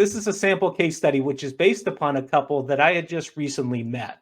this is a sample case study, which is based upon a couple that I had just recently met.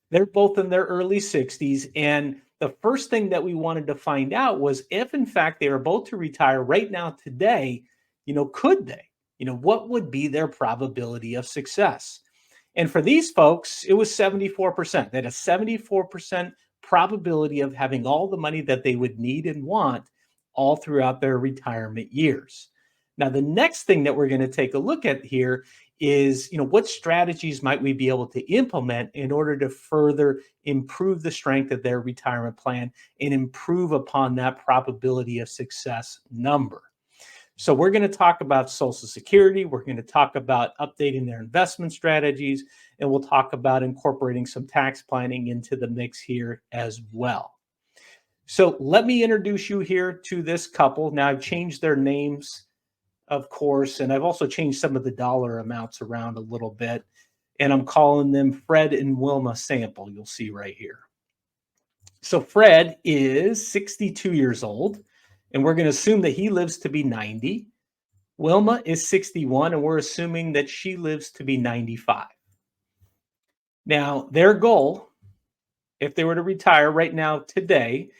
They're both in their early 60s. And the first thing that we wanted to find out was if, in fact, they are both to retire right now today, could they? What would be their probability of success? And for these folks, it was 74%. They had a 74% probability of having all the money that they would need and want all throughout their retirement years. Now, the next thing that we're going to take a look at here is, what strategies might we be able to implement in order to further improve the strength of their retirement plan and improve upon that probability of success number. So we're going to talk about Social Security. We're going to talk about updating their investment strategies, and we'll talk about incorporating some tax planning into the mix here as well. So let me introduce you here to this couple. Now, I've changed their names, of course, and I've also changed some of the dollar amounts around a little bit, and I'm calling them Fred and Wilma Sample. You'll see right here. So Fred is 62 years old, and we're going to assume that he lives to be 90. Wilma is 61, and we're assuming that she lives to be 95. Now, their goal, if they were to retire right now today,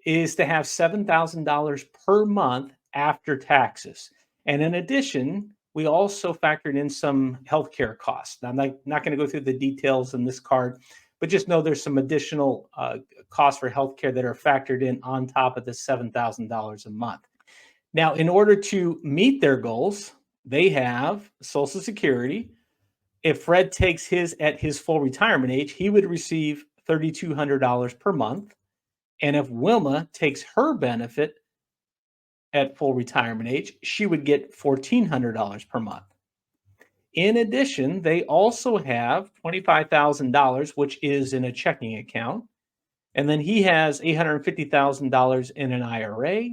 is to have $7,000 per month after taxes. And in addition, we also factored in some healthcare costs. Now, I'm not going to go through the details in this card, but just know there's some additional costs for healthcare that are factored in on top of the $7,000 a month. Now, in order to meet their goals, they have Social Security. If Fred takes his at his full retirement age, he would receive $3,200 per month. And if Wilma takes her benefit at full retirement age, she would get $1,400 per month. In addition, they also have $25,000, which is in a checking account. And then he has $850,000 in an IRA.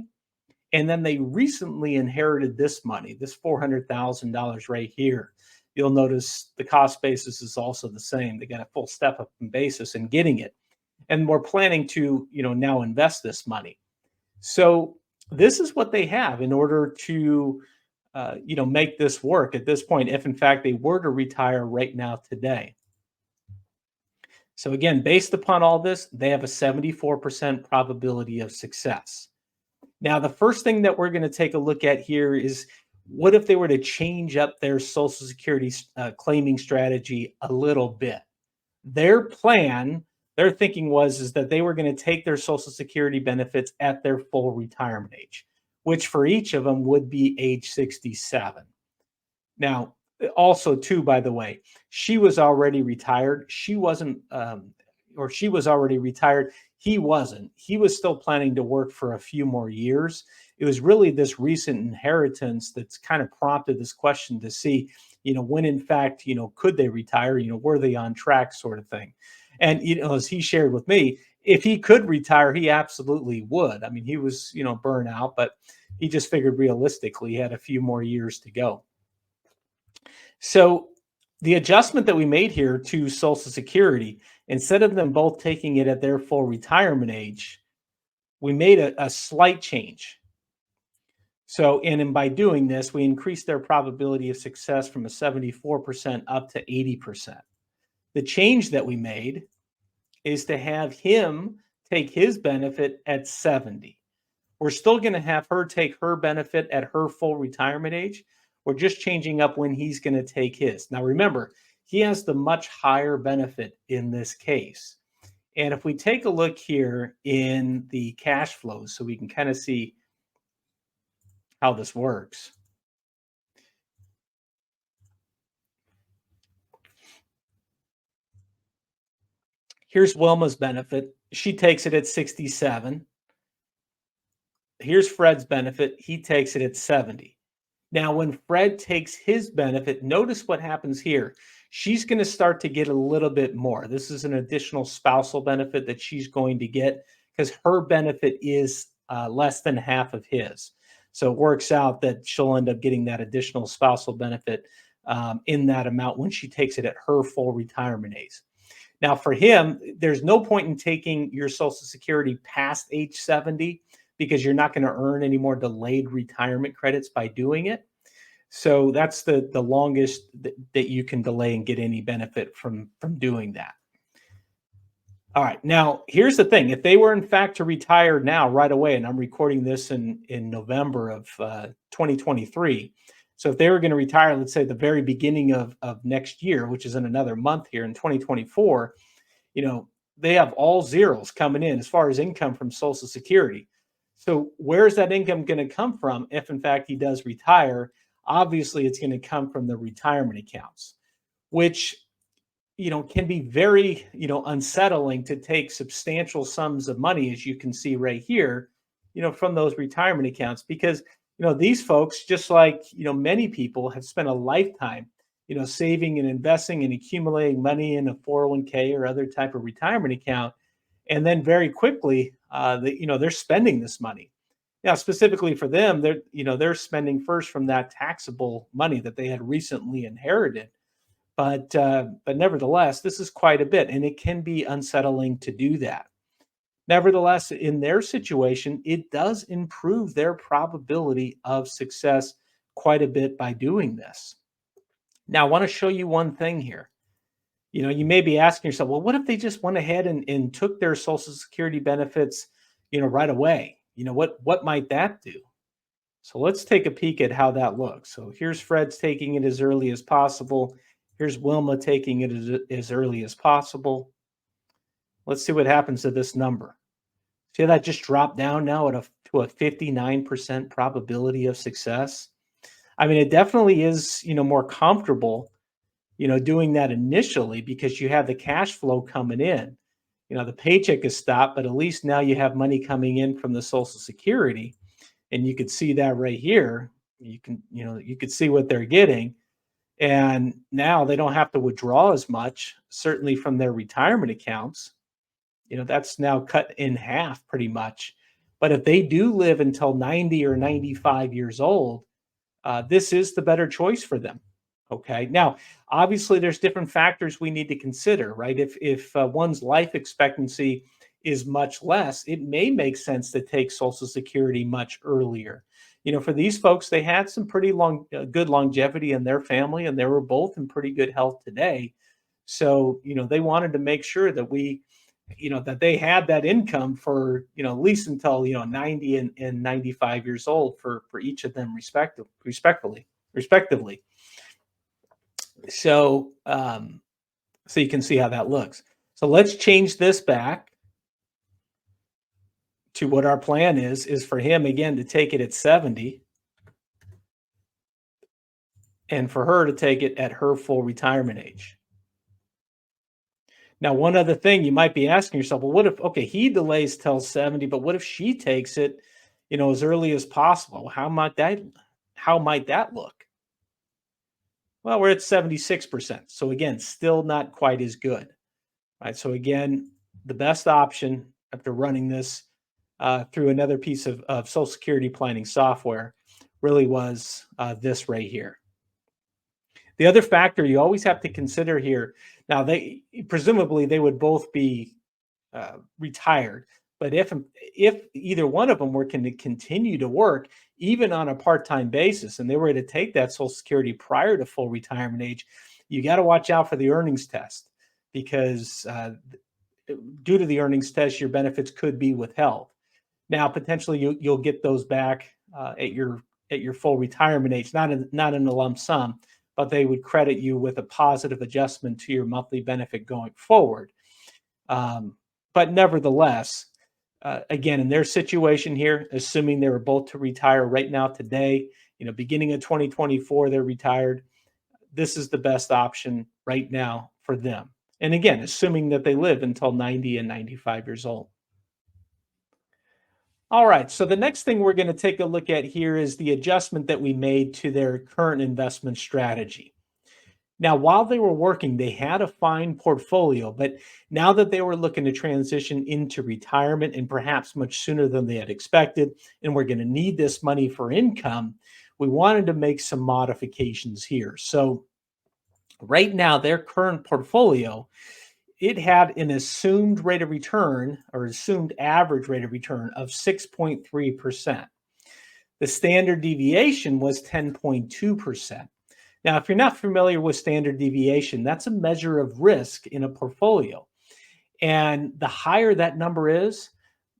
And then they recently inherited this money, this $400,000 right here. You'll notice the cost basis is also the same. They got a full step up in basis in getting it. And we're planning to, now invest this money. So this is what they have in order to, make this work at this point, if in fact they were to retire right now today. So again, based upon all this, they have a 74% probability of success. Now, the first thing that we're going to take a look at here is what if they were to change up their Social Security claiming strategy a little bit? Their plan, their thinking is that they were going to take their Social Security benefits at their full retirement age, which for each of them would be age 67. Now, also, too, by the way, she was already retired. She wasn't, or she was already retired. He wasn't. He was still planning to work for a few more years. It was really this recent inheritance that's kind of prompted this question to see, when in fact, could they retire? Were they on track, sort of thing. And, as he shared with me, if he could retire, he absolutely would. I mean, he was, burnt out, but he just figured realistically he had a few more years to go. So the adjustment that we made here to Social Security, instead of them both taking it at their full retirement age, we made a slight change. So, and by doing this, we increased their probability of success from a 74% up to 80%. The change that we made is to have him take his benefit at 70. We're still going to have her take her benefit at her full retirement age. We're just changing up when he's going to take his. Now, remember, he has the much higher benefit in this case. And if we take a look here in the cash flows, so we can kind of see how this works. Here's Wilma's benefit. She takes it at 67. Here's Fred's benefit. He takes it at 70. Now, when Fred takes his benefit, notice what happens here. She's going to start to get a little bit more. This is an additional spousal benefit that she's going to get because her benefit is less than half of his. So it works out that she'll end up getting that additional spousal benefit in that amount when she takes it at her full retirement age. Now, for him, there's no point in taking your Social Security past age 70 because you're not going to earn any more delayed retirement credits by doing it. So that's the longest that you can delay and get any benefit from doing that. All right. Now, here's the thing. If they were in fact to retire now right away, and I'm recording this in November of 2023. So if they were going to retire, let's say the very beginning of next year, which is in another month here in 2024, you know, they have all zeros coming in as far as income from Social Security. So where's that income going to come from if in fact he does retire? Obviously, it's going to come from the retirement accounts, which can be very, unsettling to take substantial sums of money, as you can see right here, from those retirement accounts, because, these folks, just like, many people have spent a lifetime, saving and investing and accumulating money in a 401k or other type of retirement account. And then very quickly, they're spending this money. Now, specifically for them, they're spending first from that taxable money that they had recently inherited, but nevertheless, this is quite a bit, and it can be unsettling to do that. Nevertheless, in their situation, it does improve their probability of success quite a bit by doing this. Now, I want to show you one thing here. You may be asking yourself, well, what if they just went ahead and took their Social Security benefits, right away? What might that do? So let's take a peek at how that looks. So here's Fred's taking it as early as possible. Here's Wilma taking it as early as possible. Let's see what happens to this number. See how that just dropped down now to a 59% probability of success? I mean, it definitely is, more comfortable, doing that initially because you have the cash flow coming in. The paycheck is stopped, but at least now you have money coming in from the Social Security. And you could see that right here. You could see what they're getting. And now they don't have to withdraw as much, certainly from their retirement accounts. That's now cut in half pretty much. But if they do live until 90 or 95 years old, this is the better choice for them. Okay. Now, obviously, there's different factors we need to consider, right? If one's life expectancy is much less, it may make sense to take Social Security much earlier. For these folks, they had some pretty good longevity in their family, and they were both in pretty good health today. So, they wanted to make sure that that they had that income for, at least until, 90 and 95 years old for each of them respectively. So, so you can see how that looks. So let's change this back to what our plan is for him again to take it at 70 and for her to take it at her full retirement age. Now, one other thing you might be asking yourself, well, what if, okay, he delays till 70, but what if she takes it, as early as possible? How might that look? Well, we're at 76%. So again, still not quite as good. Right. So again, the best option after running this through another piece of Social Security planning software really was this right here. The other factor you always have to consider here. Now, presumably they would both be retired, but if either one of them were going to continue to work, even on a part-time basis, and they were to take that Social Security prior to full retirement age, you got to watch out for the earnings test because due to the earnings test, your benefits could be withheld. Now, potentially you'll get those back at your full retirement age, not in a lump sum, but they would credit you with a positive adjustment to your monthly benefit going forward. But nevertheless, again, in their situation here, assuming they were both to retire right now today, beginning of 2024, they're retired. This is the best option right now for them. And again, assuming that they live until 90 and 95 years old. All right, so the next thing we're going to take a look at here is the adjustment that we made to their current investment strategy. Now, while they were working, they had a fine portfolio, but now that they were looking to transition into retirement and perhaps much sooner than they had expected, and we're going to need this money for income, we wanted to make some modifications here. So right now, their current portfolio, it had an assumed rate of return or assumed average rate of return of 6.3%. The standard deviation was 10.2%. Now, if you're not familiar with standard deviation, that's a measure of risk in a portfolio. And the higher that number is,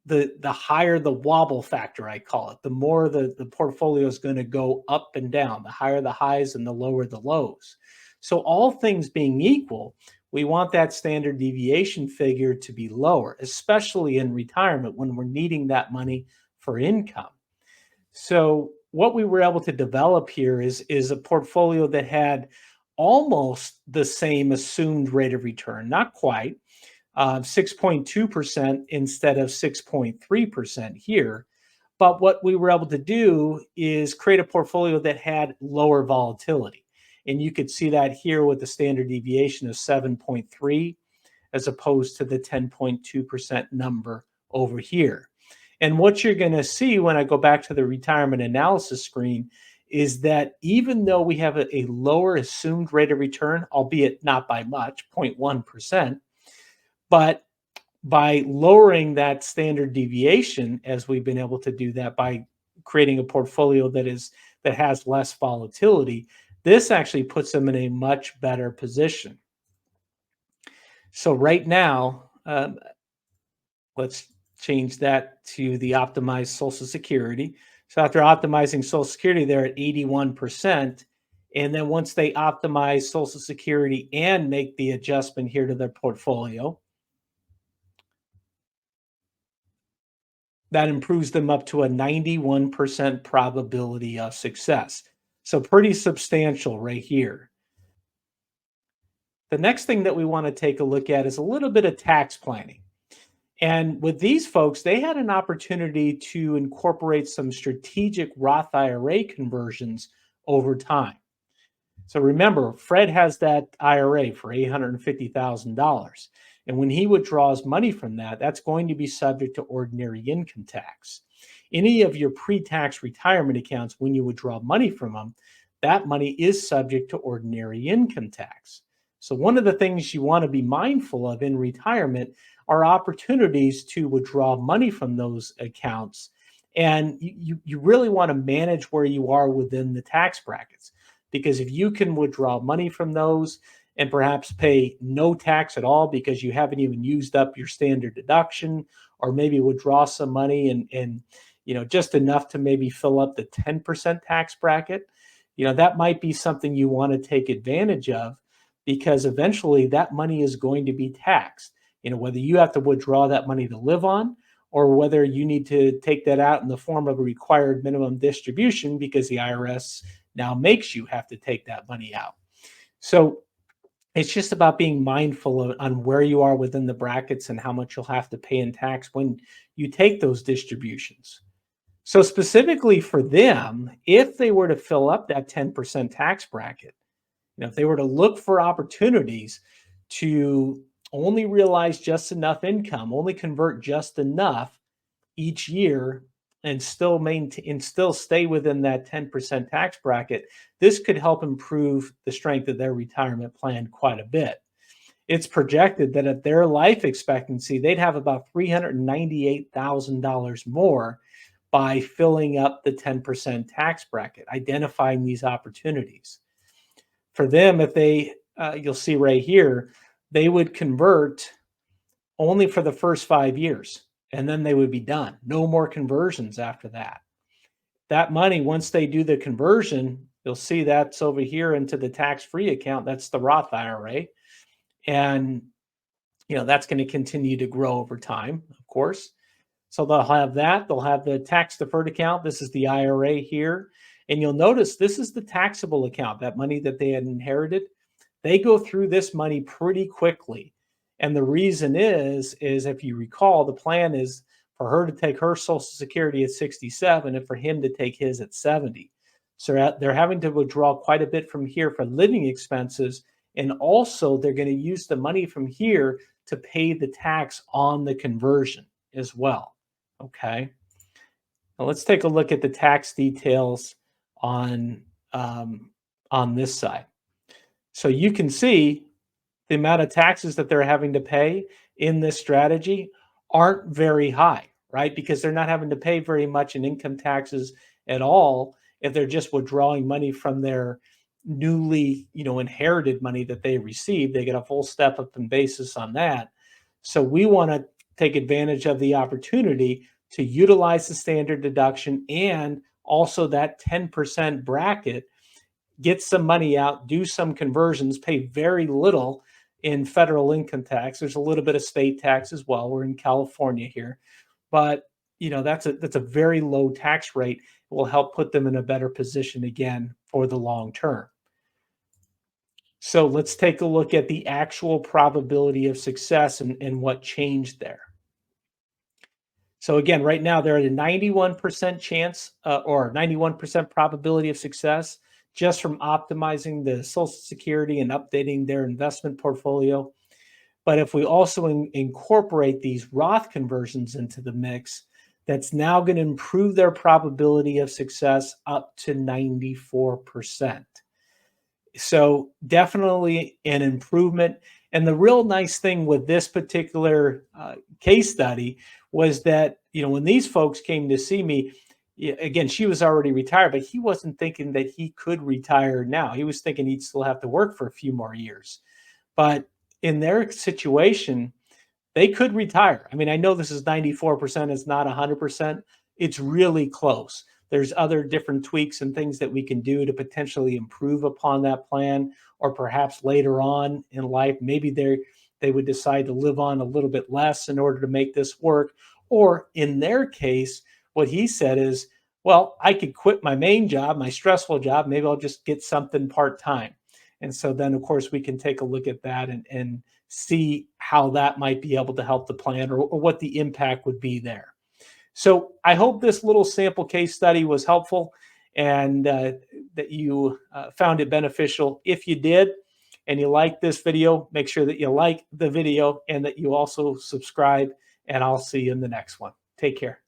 the higher the wobble factor, I call it. The more the portfolio is going to go up and down, the higher the highs and the lower the lows. So all things being equal, we want that standard deviation figure to be lower, especially in retirement when we're needing that money for income. So what we were able to develop here is a portfolio that had almost the same assumed rate of return, not quite, 6.2% instead of 6.3% here. But what we were able to do is create a portfolio that had lower volatility. And you could see that here with the standard deviation of 7.3 as opposed to the 10.2% number over here. And what you're going to see when I go back to the retirement analysis screen is that even though we have a lower assumed rate of return, albeit not by much, 0.1%, but by lowering that standard deviation, as we've been able to do that by creating a portfolio that has less volatility, this actually puts them in a much better position. So right now, let's change that to the optimized Social Security. So after optimizing Social Security, they're at 81%. And then once they optimize Social Security and make the adjustment here to their portfolio, that improves them up to a 91% probability of success. So pretty substantial right here. The next thing that we want to take a look at is a little bit of tax planning. And with these folks, they had an opportunity to incorporate some strategic Roth IRA conversions over time. So remember, Fred has that IRA for $850,000. And when he withdraws money from that, that's going to be subject to ordinary income tax. Any of your pre-tax retirement accounts, when you withdraw money from them, that money is subject to ordinary income tax. So one of the things you want to be mindful of in retirement are opportunities to withdraw money from those accounts. And you really want to manage where you are within the tax brackets. Because if you can withdraw money from those and perhaps pay no tax at all because you haven't even used up your standard deduction, or maybe withdraw some money and just enough to maybe fill up the 10% tax bracket, that might be something you want to take advantage of, because eventually that money is going to be taxed. Whether you have to withdraw that money to live on, or whether you need to take that out in the form of a required minimum distribution because the IRS now makes you have to take that money out. So it's just about being mindful on where you are within the brackets and how much you'll have to pay in tax when you take those distributions. So specifically for them, if they were to fill up that 10% tax bracket, if they were to look for opportunities to only realize just enough income, only convert just enough each year, and still maintain and still stay within that 10% tax bracket, this could help improve the strength of their retirement plan quite a bit. It's projected that at their life expectancy, they'd have about $398,000 more by filling up the 10% tax bracket, identifying these opportunities. For them, if they, you'll see right here, they would convert only for the first 5 years, and then they would be done. No more conversions after that. That money, once they do the conversion, you'll see that's over here into the tax-free account. That's the Roth IRA. And, that's going to continue to grow over time, of course. So they'll have that. They'll have the tax-deferred account. This is the IRA here. And you'll notice this is the taxable account, that money that they had inherited. They go through this money pretty quickly. And the reason is if you recall, the plan is for her to take her Social Security at 67 and for him to take his at 70. So they're having to withdraw quite a bit from here for living expenses. And also they're going to use the money from here to pay the tax on the conversion as well. Okay. Now let's take a look at the tax details on this side. So you can see the amount of taxes that they're having to pay in this strategy aren't very high, right? Because they're not having to pay very much in income taxes at all if they're just withdrawing money from their newly, inherited money that they received. They get a full step up in basis on that. So we want to take advantage of the opportunity to utilize the standard deduction and also that 10% bracket, get some money out, do some conversions, pay very little in federal income tax. There's a little bit of state tax as well. We're in California here, but that's a very low tax rate. It will help put them in a better position again for the long term. So let's take a look at the actual probability of success and what changed there. So again, right now they're at a 91% chance or 91% probability of success just from optimizing the Social Security and updating their investment portfolio. But if we also incorporate these Roth conversions into the mix, that's now going to improve their probability of success up to 94%. So definitely an improvement. And the real nice thing with this particular case study was that, when these folks came to see me, again, she was already retired, but he wasn't thinking that he could retire now. He was thinking he'd still have to work for a few more years. But in their situation, they could retire. I mean, I know this is 94%, it's not 100%. It's really close. There's other different tweaks and things that we can do to potentially improve upon that plan, or perhaps later on in life, maybe they would decide to live on a little bit less in order to make this work. Or in their case, what he said is, well, I could quit my main job, my stressful job. Maybe I'll just get something part-time. And so then, of course, we can take a look at that and see how that might be able to help the plan, or what the impact would be there. So I hope this little sample case study was helpful, and that you found it beneficial. If you did and you like this video, make sure that you like the video and that you also subscribe, and I'll see you in the next one. Take care.